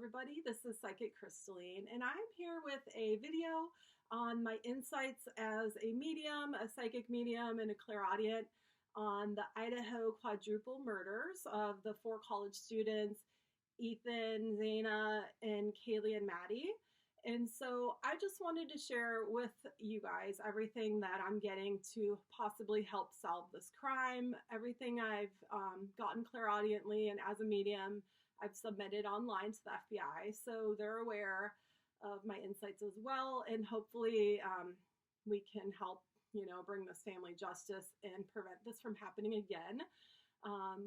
everybody. This is Psychic Crystalline, and I'm here with a video on my insights as a medium, a psychic medium, and a clairaudient on the Idaho quadruple murders of the four college students, Ethan, Zaina, and Kaylee and Maddie. And so I just wanted to share with you guys everything that I'm getting to possibly help solve this crime, everything I've gotten clairaudiently and as a medium I've submitted online to the FBI, so they're aware of my insights as well, and hopefully we can help, bring this family justice and prevent this from happening again.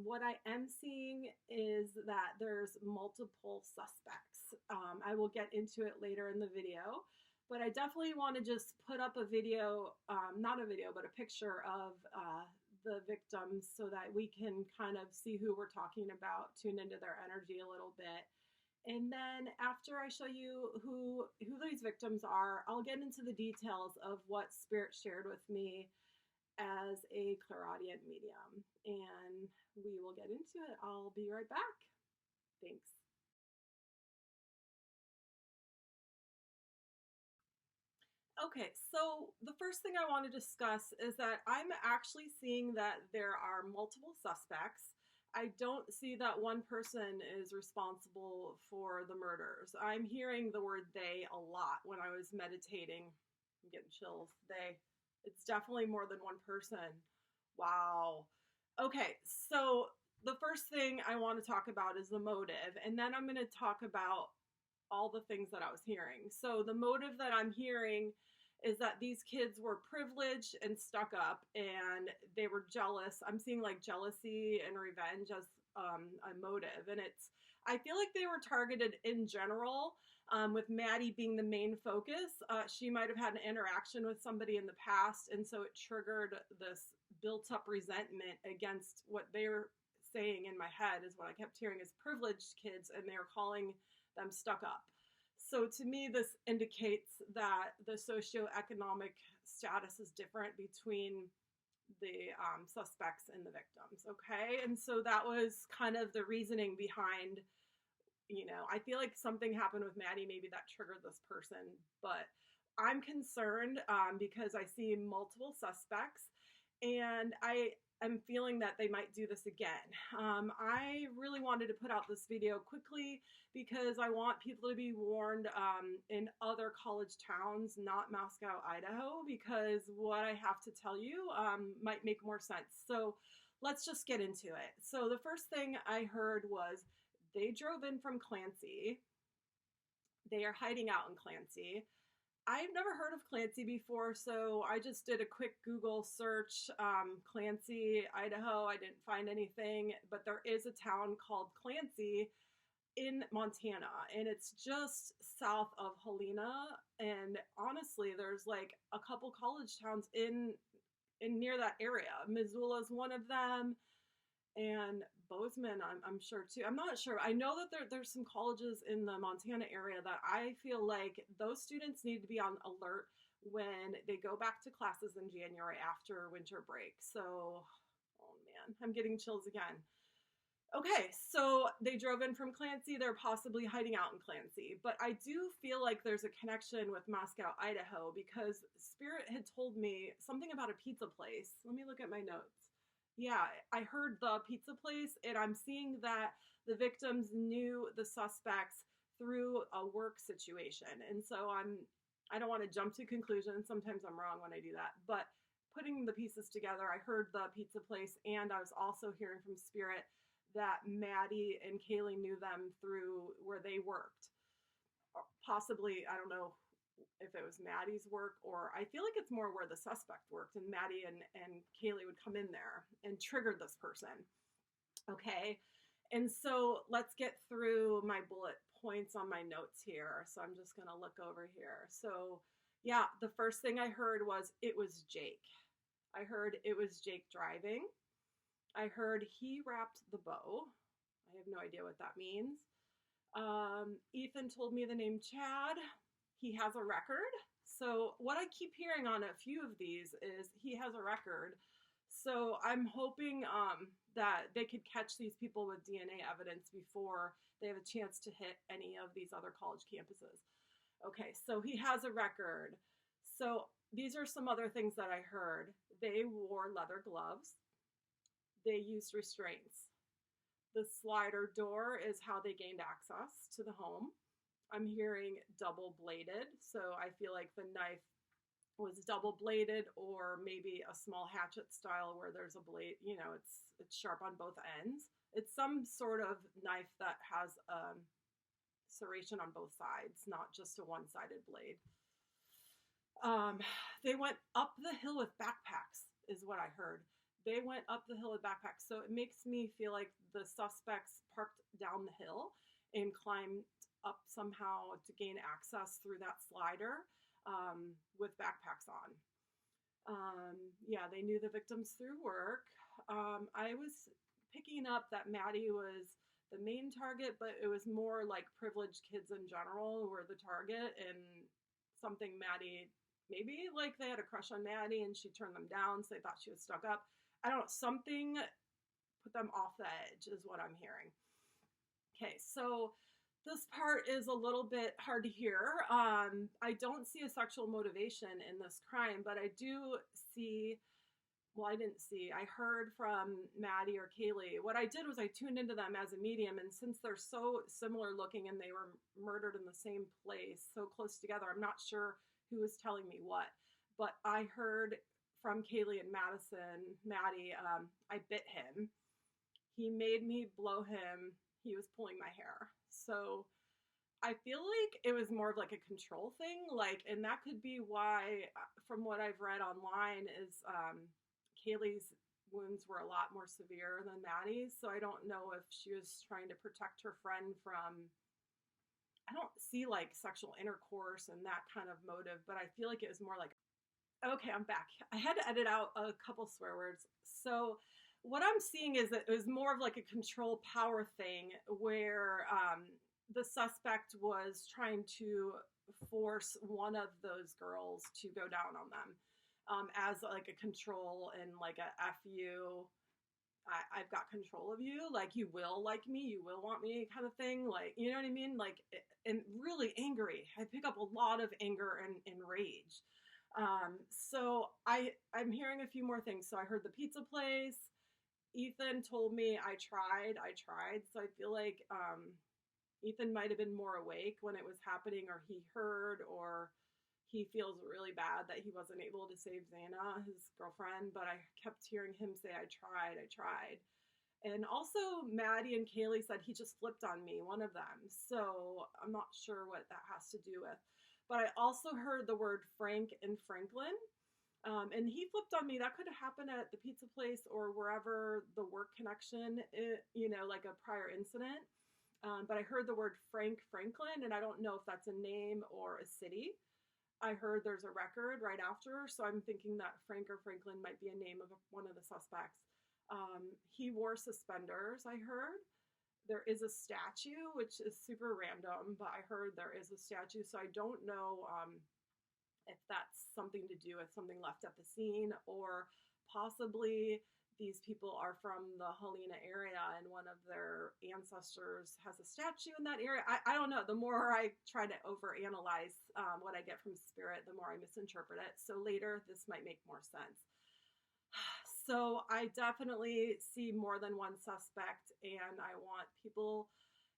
What I am seeing is that there's multiple suspects. I will get into it later in the video, but I definitely want to just put up a video, not a video, but a picture of the victims so that we can kind of see who we're talking about, tune into their energy a little bit. And then after I show you who these victims are, I'll get into the details of what Spirit shared with me as a clairaudient medium. And we will get into it. I'll be right back. Thanks. Okay, so the first thing I want to discuss is that I'm actually seeing that there are multiple suspects. I don't see that one person is responsible for the murders. I'm hearing the word they a lot when I was meditating. I'm getting chills. They. It's definitely more than one person. Wow. Okay, so the first thing I want to talk about is the motive, and then I'm going to talk about all the things that I was hearing. So the motive that I'm hearing is that these kids were privileged and stuck up and they were jealous. I'm seeing like jealousy and revenge as a motive. And I feel like they were targeted in general, with Maddie being the main focus. She might have had an interaction with somebody in the past, and so it triggered this built up resentment against what they're saying in my head is what I kept hearing is privileged kids, and they were calling them stuck up. So to me, this indicates that the socioeconomic status is different between the suspects and the victims, okay? And so that was kind of the reasoning behind, I feel like something happened with Maddie, maybe that triggered this person, but I'm concerned because I see multiple suspects, and I'm feeling that they might do this again. I really wanted to put out this video quickly because I want people to be warned in other college towns, not Moscow, Idaho, because what I have to tell you might make more sense. So let's just get into it. So the first thing I heard was they drove in from Clancy. They are hiding out in Clancy. I've never heard of Clancy before, so I just did a quick Google search, Clancy, Idaho. I didn't find anything, but there is a town called Clancy in Montana, and it's just south of Helena. And honestly, there's like a couple college towns in near that area. Missoula is one of them, and Bozeman, I'm sure too. I'm not sure. I know that there's some colleges in the Montana area that I feel like those students need to be on alert when they go back to classes in January after winter break. So, oh man, I'm getting chills again. Okay, so they drove in from Clancy. They're possibly hiding out in Clancy. But I do feel like there's a connection with Moscow, Idaho, because Spirit had told me something about a pizza place. Let me look at my notes. Yeah, I heard the pizza place, and I'm seeing that the victims knew the suspects through a work situation. And so I don't want to jump to conclusions. Sometimes I'm wrong when I do that. But putting the pieces together, I heard the pizza place, and I was also hearing from Spirit that Maddie and Kaylee knew them through where they worked. Possibly, I don't know if it was Maddie's work, or I feel like it's more where the suspect worked, and Maddie and Kaylee would come in there and trigger this person. Okay, and so let's get through my bullet points on my notes here. So I'm just gonna look over here. So yeah, the first thing I heard was it was Jake. I heard it was Jake driving. I heard he wrapped the bow. I have no idea what that means. Ethan told me the name Chad. He has a record. So what I keep hearing on a few of these is he has a record. So I'm hoping that they could catch these people with DNA evidence before they have a chance to hit any of these other college campuses. Okay, so he has a record. So these are some other things that I heard. They wore leather gloves. They used restraints. The slider door is how they gained access to the home. I'm hearing double bladed, so I feel like the knife was double bladed, or maybe a small hatchet style where there's a blade, it's sharp on both ends. It's some sort of knife that has serration on both sides, not just a one-sided blade. They went up the hill with backpacks, is what I heard. They went up the hill with backpacks. So it makes me feel like the suspects parked down the hill and climbed up somehow to gain access through that slider with backpacks on. Yeah, they knew the victims through work. I was picking up that Maddie was the main target, but it was more like privileged kids in general were the target, and something Maddie, maybe like they had a crush on Maddie and she turned them down, so they thought she was stuck up. I don't know, something put them off the edge is what I'm hearing. Okay, so this part is a little bit hard to hear. I don't see a sexual motivation in this crime, but I do see, well, I heard from Maddie or Kaylee. What I did was I tuned into them as a medium, and since they're so similar looking and they were murdered in the same place, so close together, I'm not sure who was telling me what. But I heard from Kaylee and Maddie, I bit him. He made me blow him. He was pulling my hair. So I feel like it was more of like a control thing. And that could be why, from what I've read online, is Kaylee's wounds were a lot more severe than Maddie's. So I don't know if she was trying to protect her friend from, I don't see like sexual intercourse and that kind of motive, but I feel like it was more like, okay, I'm back. I had to edit out a couple swear words. So what I'm seeing is that it was more of like a control power thing where the suspect was trying to force one of those girls to go down on them as like a control and like a F you. I've got control of you, like you will like me, you will want me kind of thing, like, you know what I mean? Like, and really angry. I pick up a lot of anger and rage. So I'm hearing a few more things. So I heard the pizza place. Ethan told me I tried. So I feel like Ethan might have been more awake when it was happening, or he heard, or he feels really bad that he wasn't able to save Xana, his girlfriend, but I kept hearing him say, I tried. And also Maddie and Kaylee said he just flipped on me, one of them. So I'm not sure what that has to do with. But I also heard the word Frank and Franklin. And he flipped on me. That could have happened at the pizza place or wherever the work connection, like a prior incident. But I heard the word Franklin, and I don't know if that's a name or a city. I heard there's a record right after, so I'm thinking that Frank or Franklin might be a name of one of the suspects. He wore suspenders, I heard. There is a statue, which is super random, but I heard there is a statue, so I don't know if that's something to do with something left at the scene, or possibly these people are from the Helena area and one of their ancestors has a statue in that area. I don't know. The more I try to overanalyze what I get from spirit, the more I misinterpret it. So later, this might make more sense. So I definitely see more than one suspect, and I want people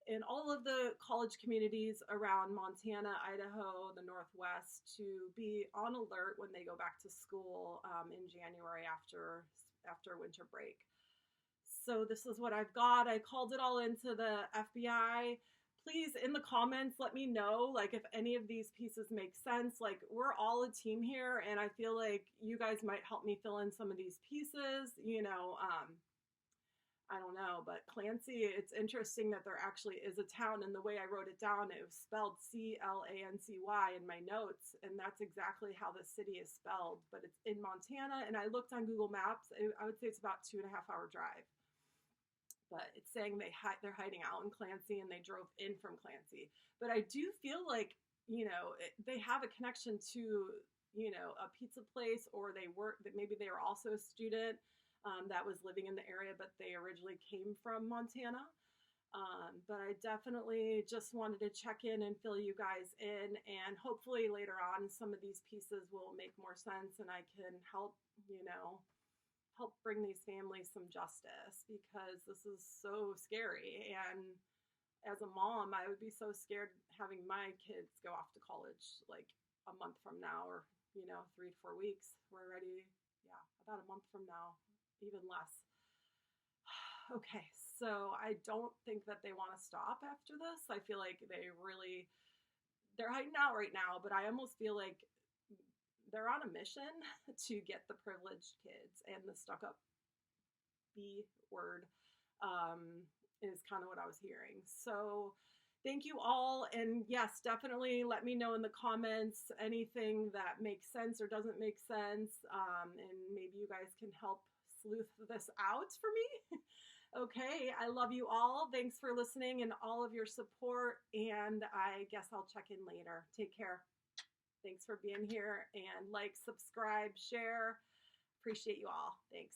in all of the college communities around Montana, Idaho, the Northwest to be on alert when they go back to school in January after winter break. So this is what I've got. I called it all into the FBI. Please, in the comments, let me know, like, if any of these pieces make sense. Like, we're all a team here, and I feel like you guys might help me fill in some of these pieces. I don't know, but Clancy, it's interesting that there actually is a town, and the way I wrote it down, it was spelled Clancy in my notes, and that's exactly how the city is spelled, but it's in Montana, and I looked on Google Maps, I would say it's about 2.5 hour drive, but it's saying they're hiding out in Clancy, and they drove in from Clancy, but I do feel like, they have a connection to, a pizza place, or maybe they were also a student. that was living in the area, but they originally came from Montana. But I definitely just wanted to check in and fill you guys in, and hopefully later on some of these pieces will make more sense and I can help, help bring these families some justice, because this is so scary. And as a mom, I would be so scared having my kids go off to college like a month from now, or 3 to 4 weeks. We're already, yeah, about a month from now, even less. Okay, so I don't think that they want to stop after this. I feel like they're hiding out right now, but I almost feel like they're on a mission to get the privileged kids, and the stuck up B word is kind of what I was hearing. So thank you all. And yes, definitely let me know in the comments anything that makes sense or doesn't make sense. And maybe you guys can help sleuth this out for me. Okay, I love you all. Thanks for listening and all of your support. And I guess I'll check in later. Take care. Thanks for being here, and like, subscribe, share. Appreciate you all. Thanks.